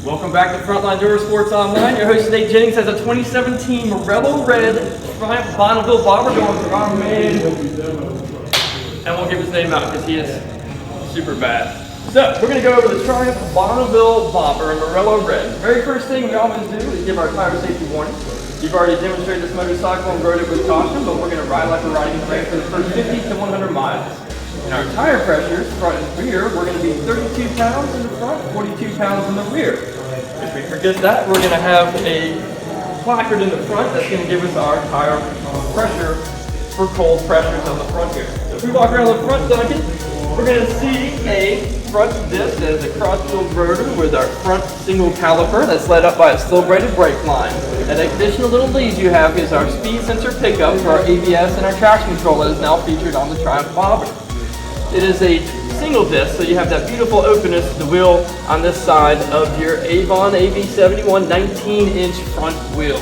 Welcome back to Frontline Eurosports Online. Your host today, Jennings, has a 2017 Morello Red Triumph Bonneville bobber going for our man. I won't give his name out because he is super bad. So, we're going to go over the Triumph Bonneville bobber in Morello Red. The very first thing we always do is give our tire safety warning. You've already demonstrated this motorcycle and rode it with caution, but we're going to ride like we're riding a brake for the first 50 to 100 miles. In our tire pressures, front and rear, we're going to be 32 pounds in the front, 42 pounds in the rear. If we forget that, we're going to have a placard in the front that's going to give us our tire pressure for cold pressures on the front here. So if we walk around the front, Duncan, we're going to see a front disc that is a cross-wheel rotor with our front single caliper that's led up by a slow-braided brake line. An additional little lead you have is our speed sensor pickup for our ABS and our traction control that is now featured on the Triumph bobber. It is a single disc, so you have that beautiful openness to the wheel on this side of your Avon AB71 19-inch front wheel.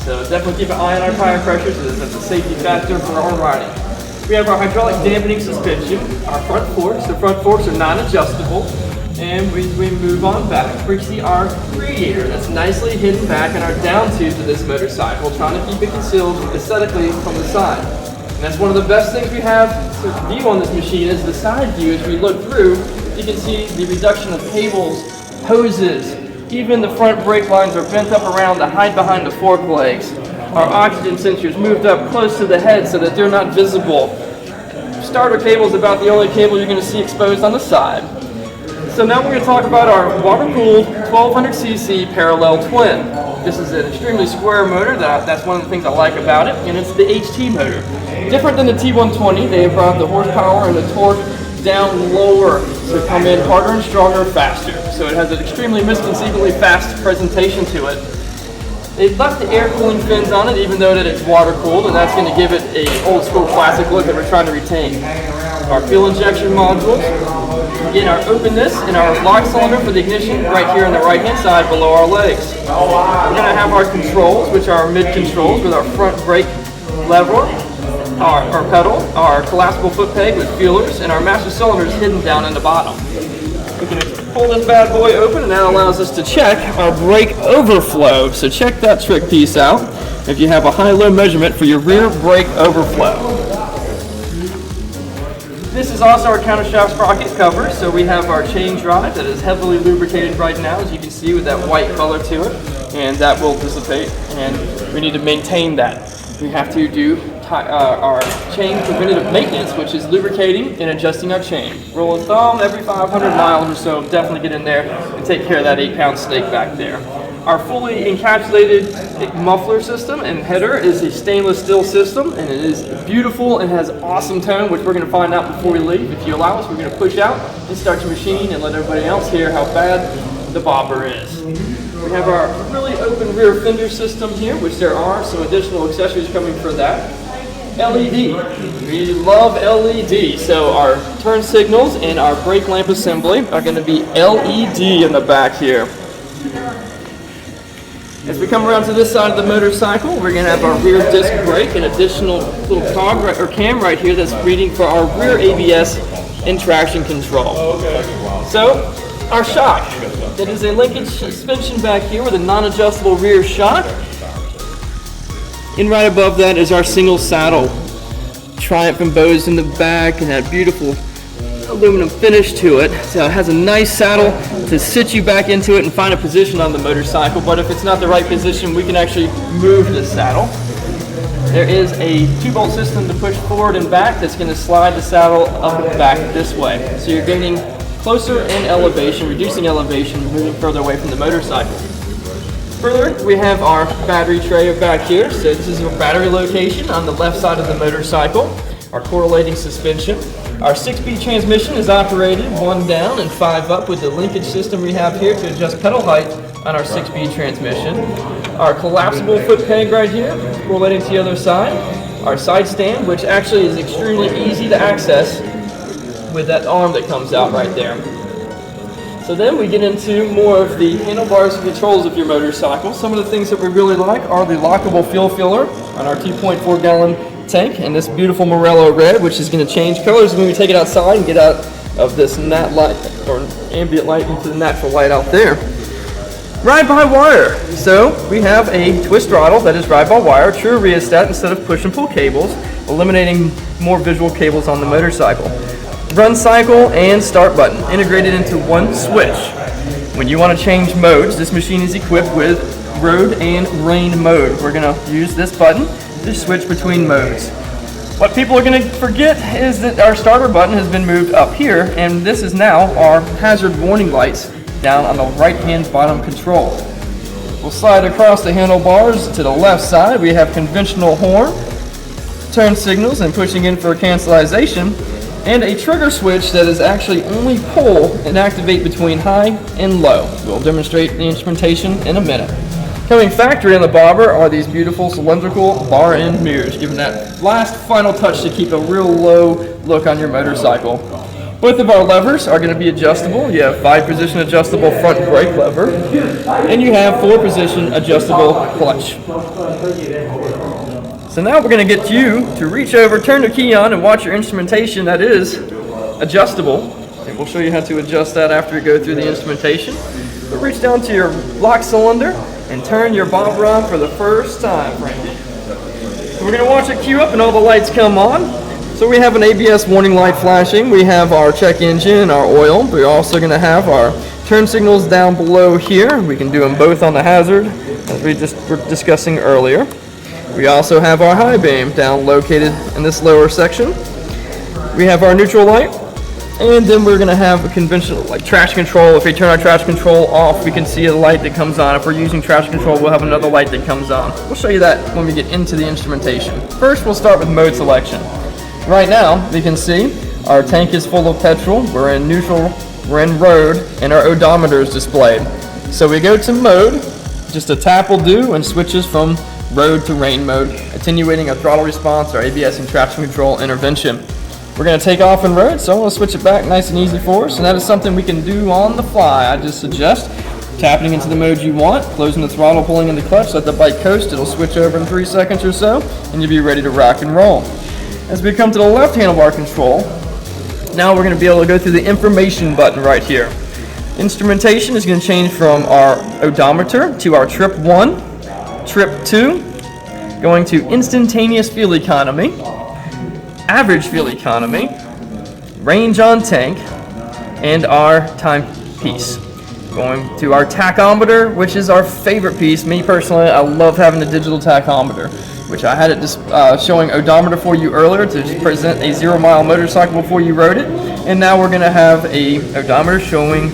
So definitely keep an eye on our tire pressures, as that's a safety factor for our riding. We have our hydraulic dampening suspension, our front forks. The front forks are non-adjustable. And we move on back. We see our radiator that's nicely hidden back in our down tube to this motorcycle, trying to keep it concealed aesthetically from the side. And that's one of the best things we have to view on this machine is the side view. As we look through, you can see the reduction of cables, hoses, even the front brake lines are bent up around to hide behind the fork legs. Our oxygen sensors moved up close to the head so that they're not visible. Starter cable is about the only cable you're going to see exposed on the side. So now we're going to talk about our water-cooled 1200cc parallel twin. This is an extremely square motor. That's one of the things I like about it, and it's the HT motor. Different than the T120, they have brought the horsepower and the torque down lower to come in harder and stronger, faster. So it has an extremely misconceivably fast presentation to it. They've left the air cooling fins on it, even though that it's water cooled, and that's going to give it a old school classic look that we're trying to retain. Our fuel injection modules, again our openness and our lock cylinder for the ignition right here on the right hand side below our legs. We're going to have our controls, which are our mid controls with our front brake lever, our pedal, our collapsible foot peg with feelers, and our master cylinders hidden down in the bottom. We can pull this bad boy open, and that allows us to check our brake overflow. So check that trick piece out if you have a high-low measurement for your rear brake overflow. This is also our countershaft sprocket cover. So we have our chain drive that is heavily lubricated right now, as you can see, with that white color to it, and that will dissipate, and we need to maintain that. We have to do our chain preventative maintenance, which is lubricating and adjusting our chain. Rule of thumb, every 500 miles or so, definitely get in there and take care of that 8-pound snake back there. Our fully encapsulated muffler system and header is a stainless steel system, and it is beautiful and has awesome tone, which we're going to find out before we leave. If you allow us, we're going to push out and start your machine and let everybody else hear how bad the bobber is. We have our really open rear fender system here, which there are some additional accessories coming for that. LED. We love LED. So our turn signals and our brake lamp assembly are going to be LED in the back here. As we come around to this side of the motorcycle, we're going to have our rear disc brake, an additional little cam right here that's reading for our rear ABS and traction control. So our shock. It is a linkage suspension back here with a non-adjustable rear shock. And right above that is our single saddle. Triumph embossed in the back and that beautiful aluminum finish to it. So it has a nice saddle to sit you back into it and find a position on the motorcycle. But if it's not the right position, we can actually move the saddle. There is a 2-bolt system to push forward and back that's going to slide the saddle up and back this way. So you're gaining closer in elevation, reducing elevation, moving further away from the motorcycle. Further, we have our battery tray back here. So this is our battery location on the left side of the motorcycle. Our correlating suspension. Our 6-speed transmission is operated 1 down and 5 up with the linkage system we have here to adjust pedal height on our 6-speed transmission. Our collapsible foot peg right here, correlating to the other side. Our side stand, which actually is extremely easy to access with that arm that comes out right there. So then we get into more of the handlebars and controls of your motorcycle. Some of the things that we really like are the lockable fuel filler on our 2.4 gallon tank and this beautiful Morello red, which is going to change colors when we take it outside and get out of this nat light or ambient light into the natural light out there. Ride-by-wire. So we have a twist throttle that is ride-by-wire, true rheostat instead of push and pull cables, eliminating more visual cables on the motorcycle. Run cycle and start button integrated into one switch. When you want to change modes, this machine is equipped with road and rain mode. We're going to use this button to switch between modes. What people are going to forget is that our starter button has been moved up here, and this is now our hazard warning lights down on the right hand bottom control. We'll slide across the handlebars to the left side. We have conventional horn, turn signals and pushing in for cancellation, and a trigger switch that is actually only pull and activate between high and low. We'll demonstrate the instrumentation in a minute. Coming factory on the bobber are these beautiful cylindrical bar end mirrors, giving that last final touch to keep a real low look on your motorcycle. Both of our levers are going to be adjustable. You have 5-position adjustable front brake lever, and you have 4-position adjustable clutch. So now we're going to get you to reach over, turn the key on, and watch your instrumentation that is adjustable. And we'll show you how to adjust that after we go through the instrumentation. But reach down to your lock cylinder and turn your bobber on for the first time, Frankie. So we're going to watch it queue up and all the lights come on. So we have an ABS warning light flashing. We have our check engine, our oil. We're also going to have our turn signals down below here. We can do them both on the hazard, as we just were discussing earlier. We also have our high beam down located in this lower section. We have our neutral light, and then we're going to have a conventional like traction control. If we turn our traction control off, we can see a light that comes on. If we're using traction control, we'll have another light that comes on. We'll show you that when we get into the instrumentation. First, we'll start with mode selection. Right now, we can see our tank is full of petrol. We're in neutral, we're in road, and our odometer is displayed. So we go to mode, just a tap will do, and switches from road to rain mode, attenuating our throttle response, our ABS and traction control intervention. We're going to take off in road, so I'm going to switch it back nice and easy for us, and that is something we can do on the fly. I just suggest tapping into the mode you want, closing the throttle, pulling in the clutch, let the bike coast. It'll switch over in 3 seconds or so, and you'll be ready to rock and roll. As we come to the left handlebar control, now we're going to be able to go through the information button right here. Instrumentation is going to change from our odometer to our trip 1, trip 2, going to instantaneous fuel economy, average fuel economy, range on tank, and our timepiece. Going to our tachometer, which is our favorite piece. Me personally, I love having a digital tachometer, which I had it just showing odometer for you earlier to just present a 0-mile motorcycle before you rode it. And now we're going to have a odometer showing,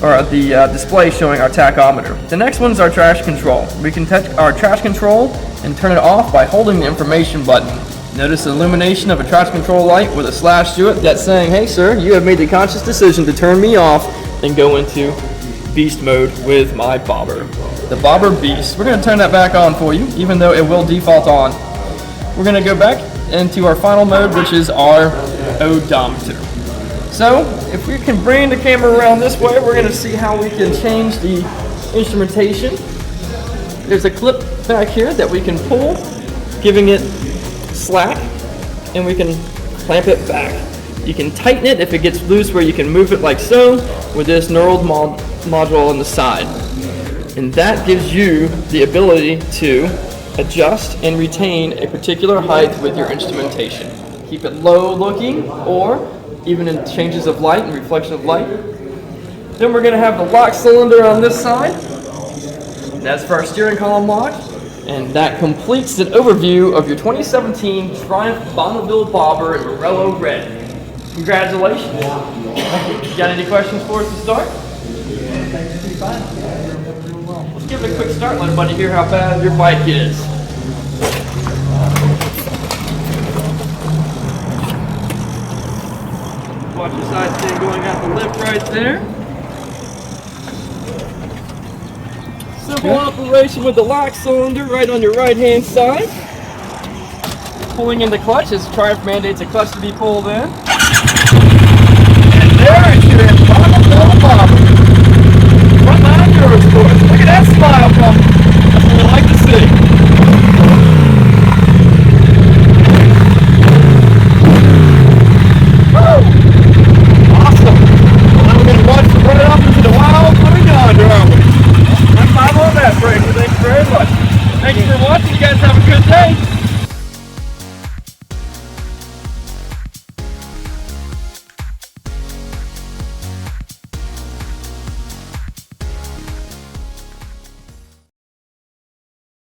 or the display showing our tachometer. The next one's our traction control. We can touch our traction control and turn it off by holding the information button. Notice the illumination of a traction control light with a slash to it that's saying, hey sir, you have made the conscious decision to turn me off and go into beast mode with my bobber. The bobber beast. We're going to turn that back on for you, even though it will default on. We're going to go back into our final mode, which is our odometer. So if we can bring the camera around this way, we're going to see how we can change the instrumentation. There's a clip back here that we can pull, giving it slack, and we can clamp it back. You can tighten it if it gets loose, where you can move it like so with this knurled module on the side. And that gives you the ability to adjust and retain a particular height with your instrumentation. Keep it low looking, or even in changes of light and reflection of light. Then we're going to have the lock cylinder on this side. That's for our steering column lock. And that completes an overview of your 2017 Triumph Bonneville Bobber in Morello Red. Congratulations. You got any questions for us to start? Let's give it a quick start, let everybody hear how bad your bike is. Watch your side stand going out the lift right there. Simple operation with the lock cylinder right on your right hand side. Pulling in the clutch as Triumph mandates a clutch to be pulled in.